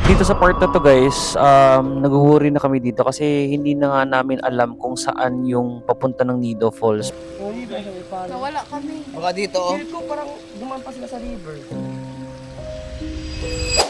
Dito sa part na to guys, nag-worry na kami dito kasi hindi na nga namin alam kung saan yung papunta ng Nido Falls. Nawala kami. Baka dito oh. Feel ko parang dumaan pa sila sa river.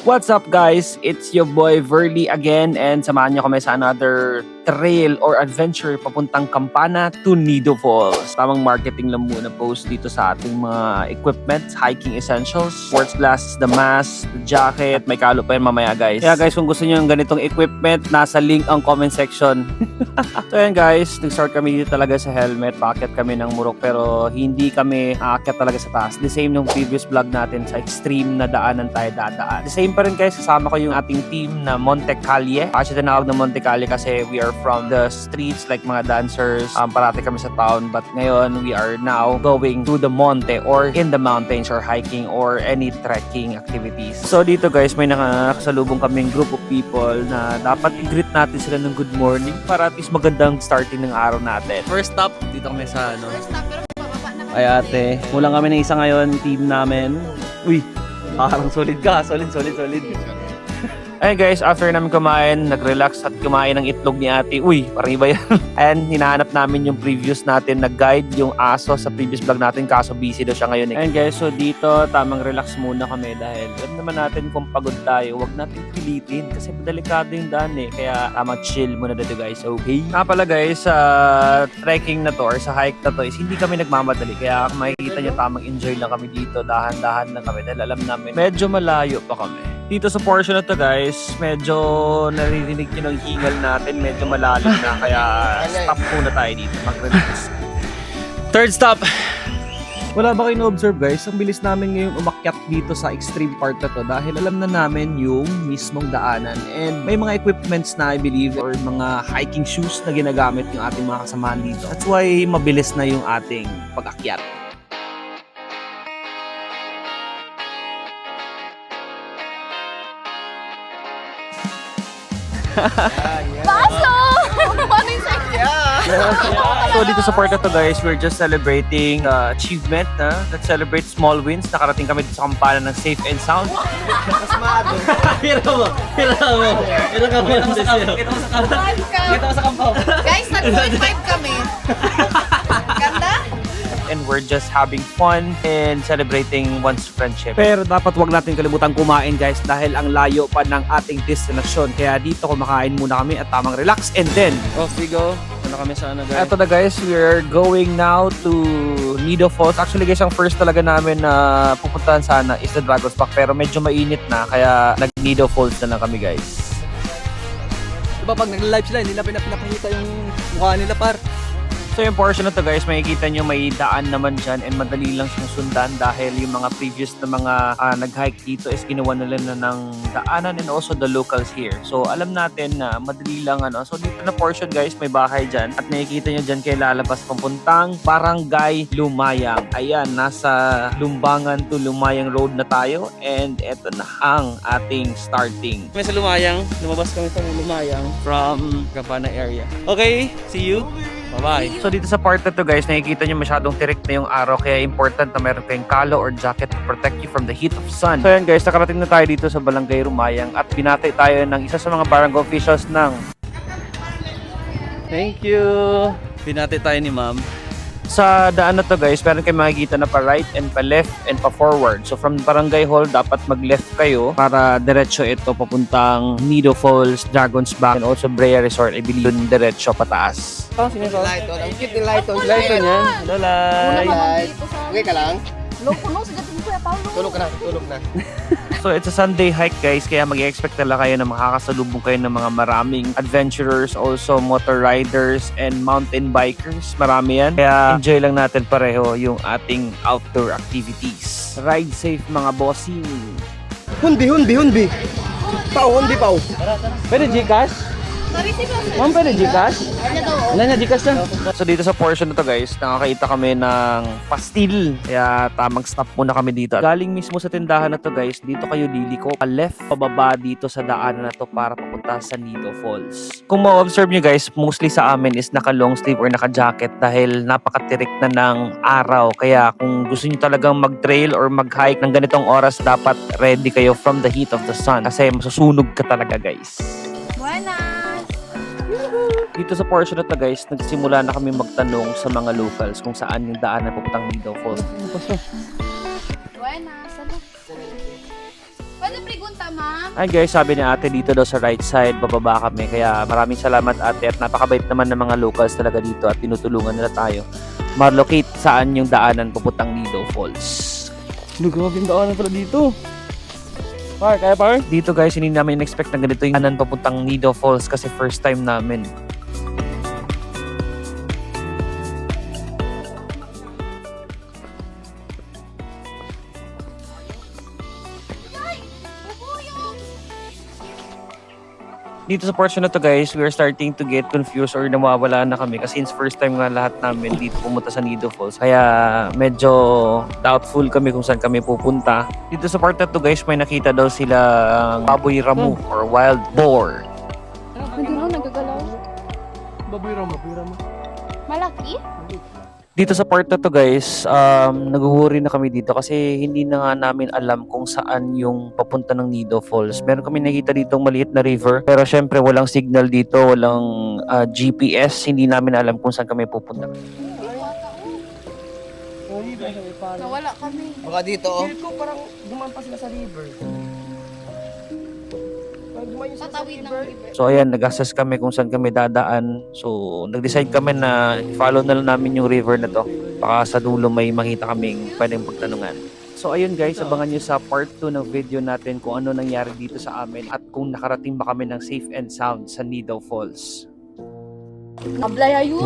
What's up guys? It's your boy Verly again and samahan nyo kami sa another trail or adventure papuntang Campana to Nido Falls. Tamang marketing lang muna post dito sa ating mga equipment, hiking essentials, sports glasses, the mask, the jacket, may kalo pa yun mamaya guys. Kaya guys, kung gusto nyo ng ganitong equipment, nasa link ang comment section. So yan guys, nag-start kami dito talaga sa helmet, paakyat kami ng Murok pero hindi kami aakyat talaga sa taas. The same nung previous vlog natin sa extreme na daanan tayo dadaan. The same pa rin guys, kasama ko yung ating team na Monte Calle. Actually, tinawag na Monte Calle kasi we are from the streets like mga dancers. Parati kami sa town but ngayon we are now going to the monte or in the mountains or hiking or any trekking activities. So dito guys, may nakasalubong kaming group of people na dapat i-greet natin sila ng good morning para at least magandang starting ng araw natin. First stop, dito kami sa ano. First stop, pero pababa na kami. Ay ate, kulang kami ng isa ngayon, team namin. Uy, parang solid ka, solid. Ay guys, after namin kumain, nag-relax at kumain ng itlog ni ate. Uy, parang iba yan. And hinahanap namin yung previous natin na guide, yung aso sa previous vlog natin, kaso busy daw siya ngayon. And guys, so dito, tamang relax muna kami dahil alam naman natin kung pagod tayo, wag natin pilitin kasi delikado yung daan eh. Kaya tamang chill muna dito guys, okay? Nga pala guys, sa trekking na to or sa hike na to is hindi kami nagmamadali. Kaya kung makikita nyo, tamang enjoy lang kami dito, dahan-dahan lang kami dahil alam namin medyo malayo pa kami. Dito sa portion na to guys, medyo naririnig nyo ng hingal natin, medyo malalim na, kaya stop muna tayo dito, mag-relax. Third stop! Wala ba kayo na-observe guys? Ang bilis namin ngayong umakyat dito sa extreme part na to dahil alam na namin yung mismong daanan and may mga equipments na I believe or mga hiking shoes na ginagamit yung ating mga kasamahan dito. That's why mabilis na yung ating pag-akyat. Baso! Ano yung sa'yo? So dito sa part na to guys, we're just celebrating achievement that celebrates small wins. Nakarating kami dito sa Campana ng safe and sound. Guys, nag-point 5 kami. Ganda? And we're just having fun and celebrating one's friendship. Pero dapat wag natin kalimutan kumain guys dahil ang layo pa ng ating destinasyon. Kaya dito kumakain muna kami at tamang relax and then Off we go. Ano kami sa ano guys? eto na guys, we're going now to Nido Falls. Actually guys, ang first talaga namin na pupuntahan sana is the Dragon's Back pero medyo mainit na kaya nag Nido Falls na lang kami guys. Diba pag nag-live sila, hindi na pinapakita yung mukha nila par. So yung portion na to guys, makikita nyo may daan naman dyan and madali lang siyang sundan dahil yung mga previous na mga nag-hike dito is ginawa nila na ng daanan and also the locals here. So alam natin na madali lang ano. So dito na portion guys, may bahay dyan at makikita nyo dyan kayo lalabas papuntang Barangay Lumayang. Ayan, nasa Lumbangan to Lumayang Road na tayo and eto na ang ating starting. Kami sa Lumayang, lumabas kami sa Lumayang from Campana area. Okay, see you. Bye-bye. So dito sa part na to guys, nakikita nyo masyadong tirik na yung araw kaya important na meron kayong kalo or jacket to protect you from the heat of sun. So yan guys, nakarating na tayo dito sa Barangay Lumayang at binatay tayo ng isa sa mga barangay officials ng Thank you. Pinati tayo ni ma'am. sa daan na to guys, meron kayong makikita na pa right and pa left and pa forward. So from Barangay Hall, dapat mag left kayo para diretso ito papuntang Nido Falls, Dragon's Back and also Brea Resort. I believe yun diretso pataas. Oh, sino ba? Light on. Ang cute ni Light on. Light on yan. Hello, Light. Light. Okay ka lang? Puno sa dating Kuya Paulo. Tulog na. So it's a Sunday hike guys, kaya mag-expect talaga kayo na makakasalubong kayo ng mga maraming adventurers, also motor riders and mountain bikers. Marami yan. Kaya enjoy lang natin pareho yung ating outdoor activities. Ride safe mga bossing. Hundi. Pau, hundi pau. Pwede Gcash? Sorry, si Boss. Ma'am, pwede Gcash? Ano to? Wala na, Gcash na. So dito sa portion na to guys, nakakita kami ng pastil. Kaya tamang stop muna kami dito. Galing mismo sa tindahan na to guys, dito kayo liliko. Left, pababa dito sa daan na to para papunta sa Nido Falls. Kung ma-observe nyo guys, mostly sa amin is naka long sleeve or naka jacket dahil napakatirik na ng araw. Kaya kung gusto nyo talagang mag-trail or mag-hike ng ganitong oras, dapat ready kayo from the heat of the sun. Kasi masusunog ka talaga guys. Buenas. Dito sa portion na to guys, nagsimula na kami magtanong sa mga locals kung saan yung daan na papuntang Nido Falls. Buenas. Ano? Pwede pregunta, ma'am? Ay guys, sabi ni ate dito daw sa right side, bababa kami. Kaya maraming salamat ate at napakabait naman ng mga locals talaga dito at tinutulungan nila tayo ma-locate saan yung daanan papuntang Nido Falls. Grabe yung daanan pala dito. Par, kaya par? Dito guys, hindi namin in-expect na ganito yung daanan papuntang Nido Falls kasi first time namin. Dito sa portion na to guys, we are starting to get confused or nawawala na kami kasi since first time nga lahat namin dito pumunta sa Nido Falls. Kaya medyo doubtful kami kung saan kami pupunta. Dito sa part na to guys, may nakita daw silang baboy ramu or wild boar. Hindi mo nagagalaw. Baboy rama. Malaki? Dito sa part na to guys, nag-worry na kami dito kasi hindi na nga namin alam kung saan yung papunta ng Nido Falls. Meron kami nakita dito maliit na river pero syempre walang signal dito, walang GPS, hindi namin alam kung saan kami pupunta. Nawala kami. Baka dito oh. Feel ko parang dumaan pa sila sa river. Tatawid ng river. So ayan, nag-assess kami kung saan kami dadaan. So nag-decide kami na follow na lang namin yung river na to. Baka sa dulo may makita kaming pwedeng pagtanungan. So ayun guys, abangan nyo sa part 2 ng video natin kung ano nangyari dito sa amin at kung nakarating ba kami ng safe and sound sa Nido Falls. Ablayayu.